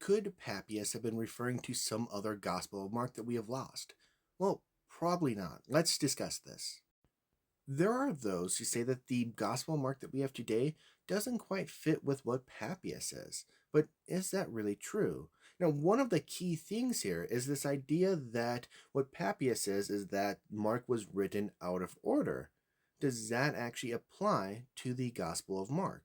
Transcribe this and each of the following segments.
could Papias have been referring to some other Gospel of Mark that we have lost? Well, probably not. Let's discuss this. There are those who say that the Gospel of Mark that we have today doesn't quite fit with what Papias says. But is that really true? Now, one of the key things here is this idea that what Papias says is that Mark was written out of order. Does that actually apply to the Gospel of Mark?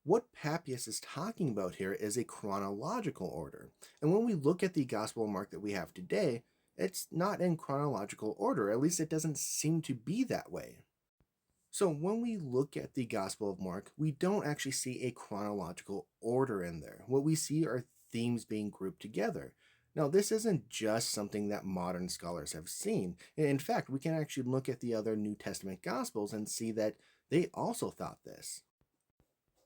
What Papias is talking about here is a chronological order. And when we look at the Gospel of Mark that we have today, it's not in chronological order. At least it doesn't seem to be that way. So when we look at the Gospel of Mark, we don't actually see a chronological order in there. What we see are themes being grouped together. Now, this isn't just something that modern scholars have seen. In fact, we can actually look at the other New Testament Gospels and see that they also thought this.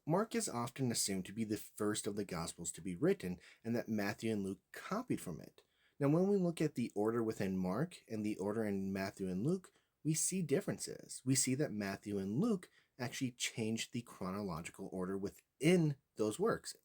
Mark is often assumed to be the first of the Gospels to be written, and that Matthew and Luke copied from it. Now, when we look at the order within Mark and the order in Matthew and Luke, we see differences. We see that Matthew and Luke actually changed the chronological order within those works.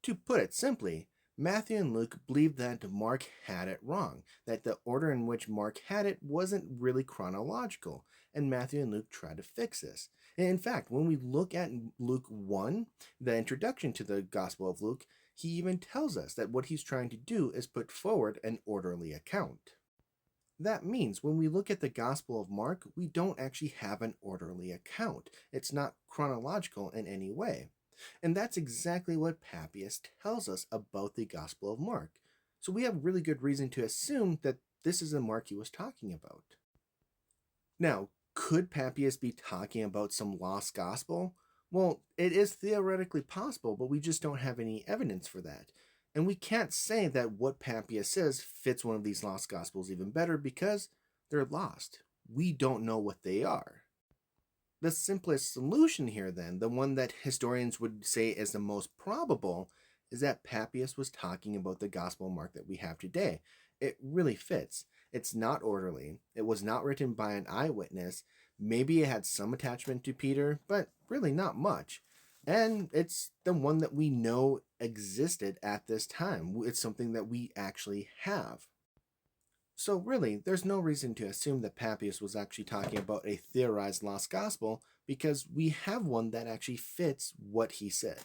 To put it simply, Matthew and Luke believed that Mark had it wrong, that the order in which Mark had it wasn't really chronological, and Matthew and Luke tried to fix this. And in fact, when we look at Luke 1, the introduction to the Gospel of Luke, he even tells us that what he's trying to do is put forward an orderly account. That means when we look at the Gospel of Mark, we don't actually have an orderly account. It's not chronological in any way. And that's exactly what Papias tells us about the Gospel of Mark. So we have really good reason to assume that this is the Mark he was talking about. Now, could Papias be talking about some lost gospel? Well, it is theoretically possible, but we just don't have any evidence for that. And we can't say that what Papias says fits one of these lost gospels even better because they're lost. We don't know what they are. The simplest solution here, then, the one that historians would say is the most probable, is that Papias was talking about the Gospel of Mark that we have today. It really fits. It's not orderly. It was not written by an eyewitness. Maybe it had some attachment to Peter, but really not much. And it's the one that we know existed at this time. It's something that we actually have. So really, there's no reason to assume that Papias was actually talking about a theorized lost gospel because we have one that actually fits what he said.